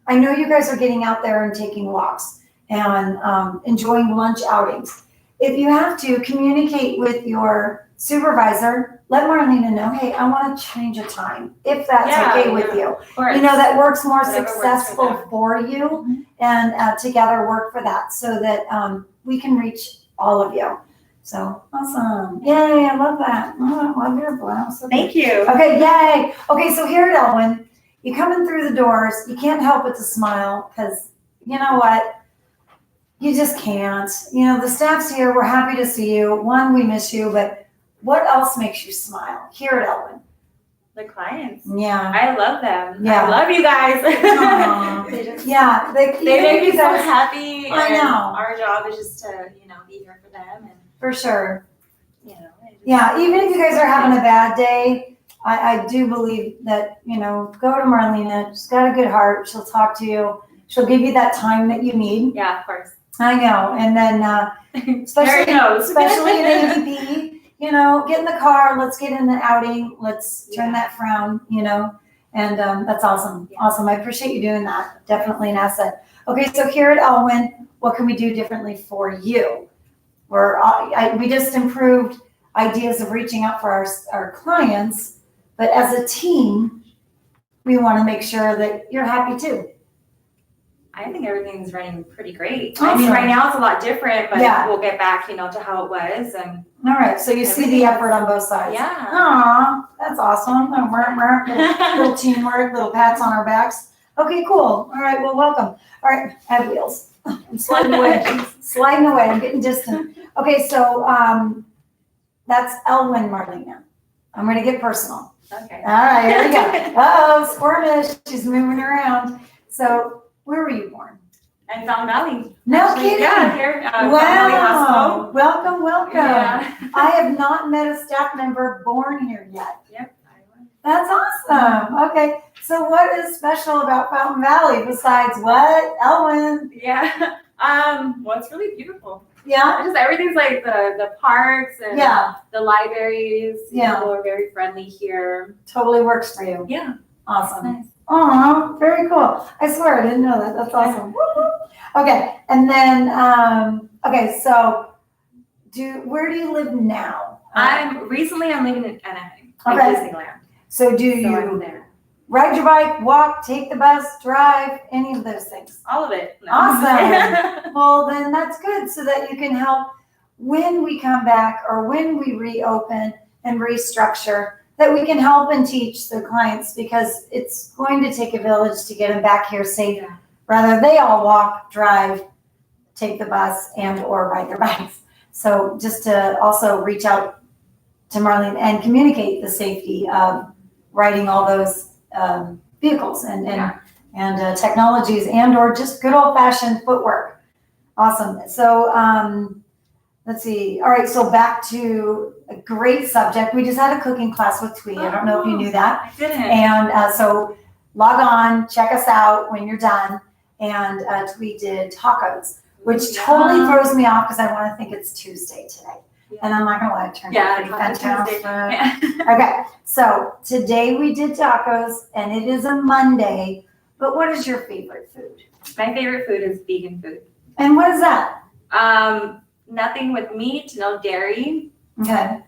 I know you guys are getting out there and taking walks and enjoying lunch outings. If you have to, communicate with your supervisor, let Marlena know, hey, I want to change a time, if that's okay with you. Of course. You know, that works more Whatever works for successful them. for you, and together work for that so that we can reach all of you. So awesome. Yay, I love that. Oh, I love your blouse. Thank you. Okay, yay. Okay, so here at Elwyn, you come in through the doors, you can't help but to smile because you know what? You just can't. You know, the staff's here, we're happy to see you. One, we miss you, but what else makes you smile here at Elwyn? The clients. Yeah. I love them. Yeah. I love you guys. Aw. They just- Yeah, They make me so guys, happy. I and know. Our job is just to, be here for them and, for sure. I just- Yeah, even if you guys are having a bad day, I do believe that, go to Marlena. She's got a good heart. She'll talk to you. She'll give you that time that you need. Yeah, of course. I know. And then, Mary especially knows. in ADP, get in the car. Let's get in the outing. Let's turn that frown, and that's awesome. Yeah. Awesome. I appreciate you doing that. Definitely an asset. Okay, so here at Elwyn, what can we do differently for you? We just improved ideas of reaching out for our clients, but as a team, we want to make sure that you're happy too. I think everything's running pretty great. Awesome. Right now it's a lot different, but Yeah. we'll get back, to how it was. And All right, so you see the effort on both sides. yeah. Aw, that's awesome. Little teamwork, little pats on our backs. Okay, cool. All right, well, welcome. All right, I have wheels. I'm sliding away. I'm getting distant. Okay, so that's Elwyn Marlena. I'm gonna get personal. Okay. All right, here we go. Uh-oh, squirmish. She's moving around. So, where were you born? And Fountain Valley. No Actually, kidding. Yeah, here. Fountain Valley Wow. Hospital. Welcome. Yeah. I have not met a staff member born here yet. Yep. That's awesome. Okay, so what is special about Fountain Valley besides what? Elwyn? Yeah. Well, it's really beautiful. Yeah? Just everything's like the parks and Yeah, the libraries. Yeah. People are very friendly here. totally works for you. Yeah. Awesome. Nice. Aw, very cool. I swear I didn't know that. That's awesome. Okay, and then, so where do you live now? I'm living in Anaheim. Okay. Like Disneyland. So do So you I'm there. ride your bike, walk, take the bus, drive, any of those things? All of it. No. Awesome. Well, then that's good so that you can help when we come back or when we reopen and restructure, that we can help and teach the clients because it's going to take a village to get them back here safe. Yeah. Rather, they all walk, drive, take the bus or ride their bikes. So just to also reach out to Marlene and communicate the safety of riding all those vehicles and technologies or just good old fashioned footwork. Awesome. So let's see. All right. So back to a great subject. We just had a cooking class with Twee. I don't know if you knew that. I didn't. And so log on, check us out when you're done. And Twee did tacos, which totally throws me off because I want to think it's Tuesday today. Yeah. And I'm not going to lie, it turned out pretty Taco Tuesday. fantastic. Yeah. Okay, so today we did tacos and it is a Monday, but what is your favorite food? My favorite food is vegan food. And what is that? Nothing with meat, no dairy. Okay.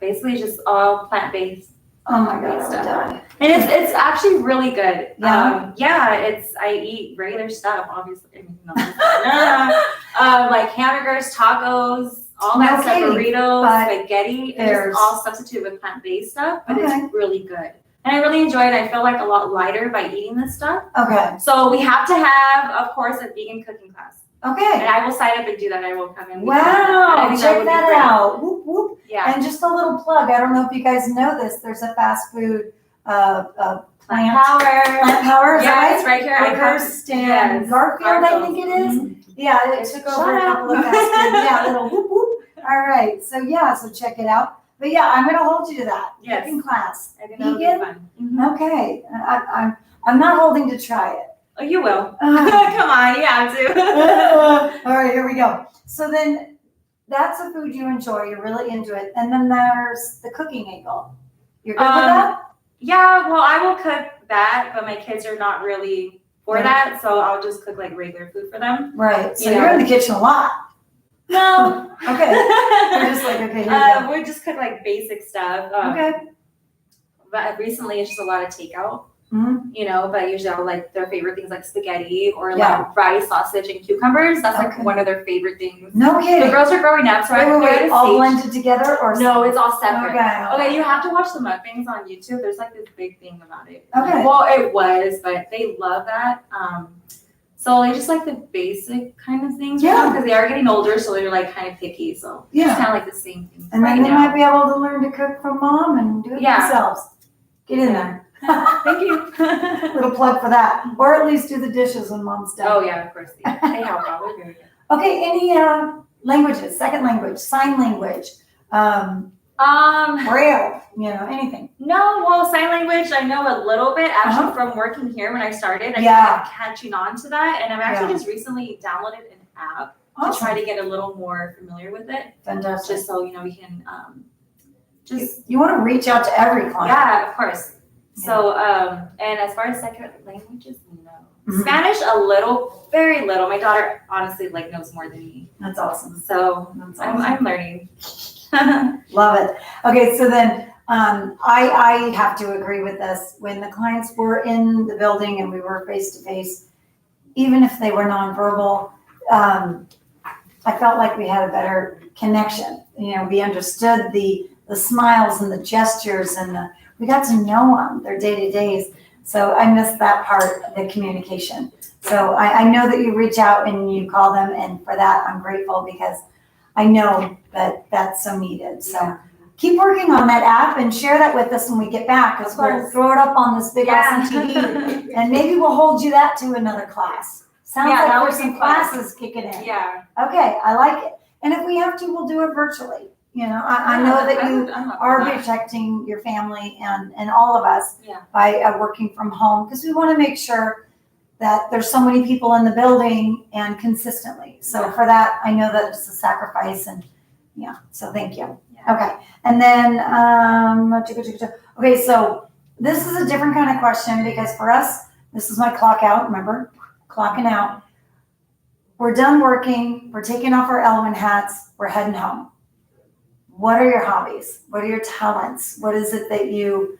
Basically just all plant-based. Oh my God, Stuff. I'm done. And it's actually really good. Yeah? I eat regular stuff, obviously. I mean, like hamburgers, tacos, all that No stuff, kidding, burritos, but spaghetti. It's there's- just all substitute with plant-based stuff, but Okay. it's really good. And I really enjoy it. I feel like a lot lighter by eating this stuff. Okay, So we have to have, of course, a vegan cooking class. And okay. I will sign up and do that. I will come in. And I Wow, think check would be that great. out. Whoop, whoop. Yeah. And just a little plug, I don't know if you guys know this, there's a fast food Plant plant power. power, is Yeah, that it's right? right here. I come- First and yes, Garfield, I Garfield. think it is. Mhm. Yeah, it took over a Shut up. couple of fast food. Yeah, little whoop whoop. All right, so check it out. But yeah, I'm gonna hold you to that. Yes. Cooking class. I think that would be Vegan? fun. Mhm. Okay, I'm not holding to try it. Oh, you will. Uh, Come on, you have to. all right, here we go. So then that's a food you enjoy. You're really into it. And then there's the cooking angle. You're good with that? Yeah, well, I will cook that, but my kids are not really for Yeah. that, so I'll just cook like regular food for them. Right. So You you're know. in the kitchen a lot. No. Okay. You're just like, okay, here we we just cook like basic stuff. go. Okay. But recently it's just a lot of takeout, Mhm. you know, but usually I'll like their favorite things like spaghetti or Yeah. like rice, sausage, and cucumbers. That's like Okay. one of their favorite things. No The kidding. girls are growing up, so I Wait, figured all it's blended together or No, it's all separate. Okay. Okay, you have to watch the mukbangs on YouTube. There's like this big thing about it. Okay. Well, it was, but they love that. So they just like the basic kind of things. Yeah. Because they are getting older, so they're like kind of picky. So Yeah. it's kind of like the same thing. And right then they now. might be able to learn to cook from mom and do it Yeah. themselves. Get in there. Thank you. Little plug for that. Or at least do the dishes when mom's done. Oh yeah, of course. They help out. They're very good. Okay, any languages, second language, sign language, Braille, anything. No, well, sign language, I know a little bit actually from working here when I started. I Yeah. kept catching on to that, and I've actually Yeah. just recently downloaded an app to Awesome. try to get a little more familiar with it, Fantastic. just so we can just You want to reach out to every client. yeah, of course. So and as far as second languages, no. Mhm. Spanish a little, very little. My daughter honestly like knows more than me, That's awesome. so That's awesome. I'm learning. Love it. Okay, so then I have to agree with this. When the clients were in the building and we were face to face, even if they were nonverbal, I felt like we had a better connection. We understood the smiles and the gestures and we got to know them, their day-to-days. So I missed that part of the communication. So I know that you reach out and you call them, and for that I'm grateful because I know that that's so needed. So keep working on that app and share that with us when we get back, because we'll throw it up on this big awesome TV, and maybe we'll hold you that to another class. Sounds Yeah, like that there's would be some fun. classes kicking in. Yeah. Okay, I like it. And if we have to, we'll do it virtually. I know that you are protecting your family and all of us Yeah. by working from home, because we want to make sure that there's so many people in the building and consistently. So for that, I know that it's a sacrifice, and so thank you. Yeah. Okay, and then, okay, so this is a different kind of question, because for us, this is my clock out, remember? Clocking out. We're done working, we're taking off our Elwyn hats, we're heading home. What are your hobbies? What are your talents? What is it that you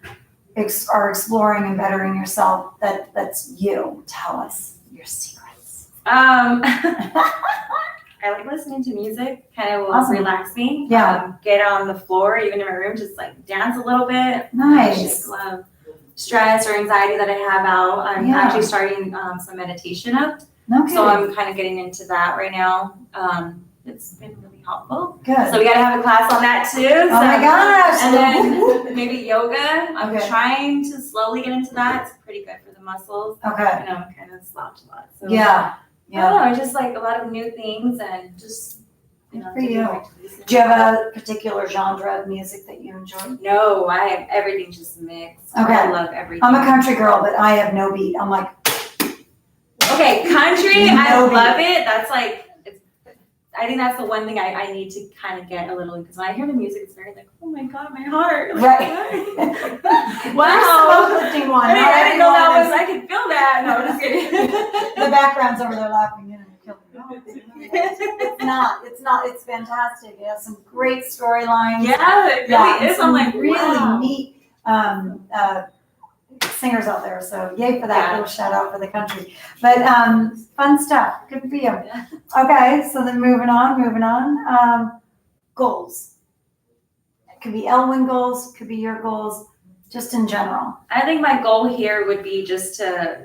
are exploring and bettering yourself that's you? Tell us your secrets. I like listening to music, kind of will Awesome. relax me. Yeah. Get on the floor, even in my room, just like dance a little bit. Nice. Just stress or anxiety that I have out. I'm Yeah. actually starting some meditation up. Okay. So I'm kind of getting into that right now. It's been really helpful. Good. So we gotta have a class on that too. Oh my gosh. And then maybe yoga. I'm Okay. trying to slowly get into that. It's pretty good for the muscles. Okay. I know I'm kind of slouch a lot. So Yeah. I don't know, just like a lot of new things and just For you. different activities. Do you have a particular genre of music that you enjoy? No, I have everything just mixed. Okay. I love everything. I'm a country girl, but I have no beat. I'm like, Okay, country, I No love it. That's like, I think that's the one thing I need to kind of get a little, because when I hear the music, it's very like, oh my God, my heart. Like, right. wow. There's a lifting one. I didn't know that was, Not I could feel that. No, I'm just kidding. the background's over there laughing. It's not. It's fantastic. It has some great storylines. Yeah, it really is. I'm like, really wow. neat singers out there. So yay for that. Yeah. Little shout out for the country. But fun stuff. Good for you. Yeah. Okay, so then moving on. Goals. It could be Elwyn goals, could be your goals, just in general. I think my goal here would be just to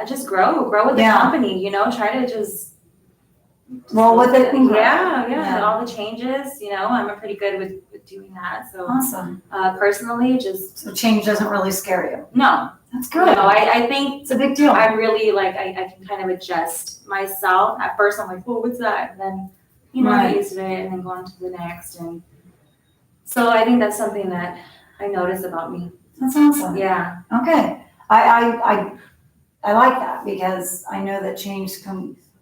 just grow with the Yeah. company, try to just Roll with it and grow. Yeah, all the changes, I'm pretty good with doing that. So Awesome. personally, just So change doesn't really scare you. no, That's good. I think It's a big deal. I'm really like I can kind of adjust myself. At first, I'm like, what's that? And then I Right. get used to it, and then go on to the next. And so I think that's something that I notice about me. That's awesome. Yeah. Okay. I I like that because I know that change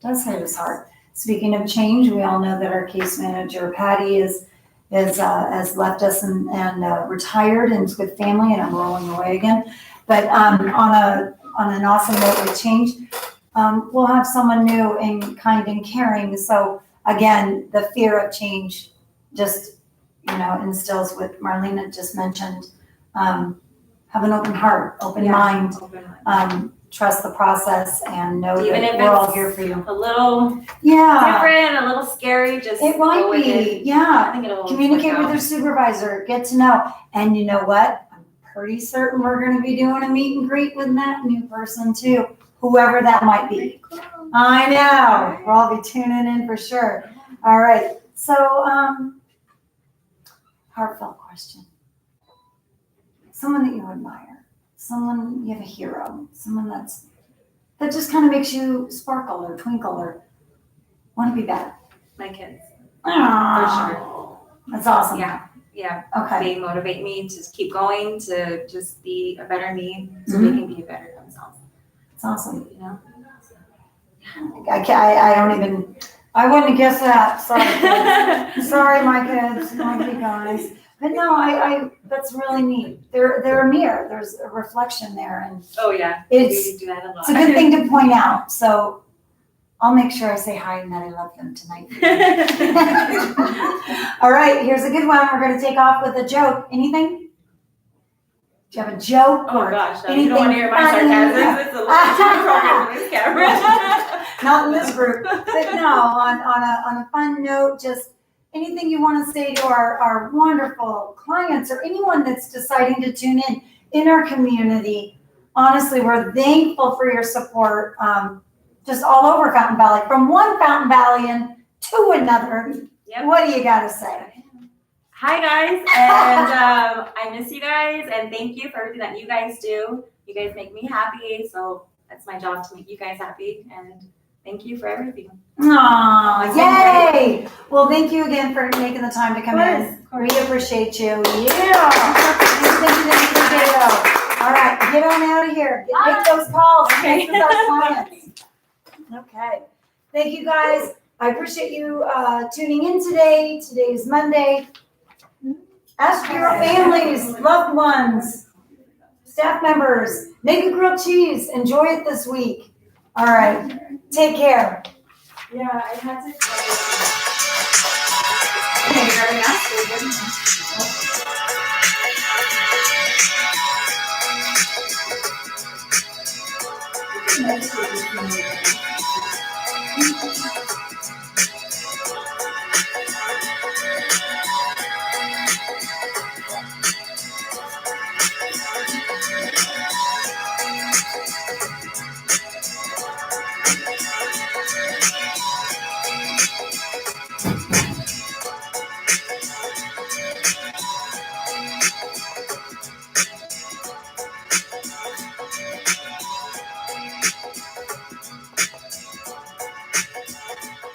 does hit us hard. Speaking of change, we all know that our case manager, Patty, has left us and retired and is with family, and I'm rolling away again. But on an awesome note with change, we'll have someone new and kind and caring. So again, the fear of change just, instills what Marlena just mentioned. Have an open heart, open mind, trust the process, and know Even that if we're all it's here for you. a little Yeah, different, a little scary, just it go might with be. it. Yeah, I think it'll communicate work with out. your supervisor, get to know. And you know what? I'm pretty certain we're going to be doing a meet and greet with that new person too, whoever that might be. I know. We'll all be tuning in for sure. All right. So, heartfelt question. Someone that you admire, someone you have a hero, someone that just kind of makes you sparkle or twinkle or want to be better. My kids, Aww. for sure. That's awesome. Yeah. Okay. They motivate me to keep going, to just be a better me, so they can be better themselves. That's awesome. You know. I don't even, I wouldn't guess that. Sorry, kids. Sorry, my kids, love you guys. But no, I that's really neat. They're a mirror. There's a reflection there, and Oh yeah. It's- we do that a lot. it's a good thing to point out. So I'll make sure I say hi and that I love them tonight. All right, here's a good one. We're going to take off with a joke. Anything? Do you have a joke? Oh or gosh, no, you don't want to hear my anything sarcasm. It's a little too appropriate for this camera. Not in this group, but no, on a fun note, just anything you want to say to our wonderful clients or anyone that's deciding to tune in our community. Honestly, we're thankful for your support, just all over Fountain Valley, from one Fountain Valleyan to another. Yep. What do you got to say? Hi guys, and I miss you guys, and thank you for everything that you guys do. You guys make me happy, so that's my job to make you guys happy, and thank you for everything. Aw, yay! Well, thank you again for making the time to come in. We appreciate you. Yeah. Thank you. All right, get on out of here. Make those calls. Okay. This is our clients. Okay. Thank you, guys. I appreciate you tuning in today. Today is Monday. Ask for your families, loved ones, staff members. Make a grilled cheese. Enjoy it this week. All right. Take care. Yeah, I had to. Okay, you're already asked.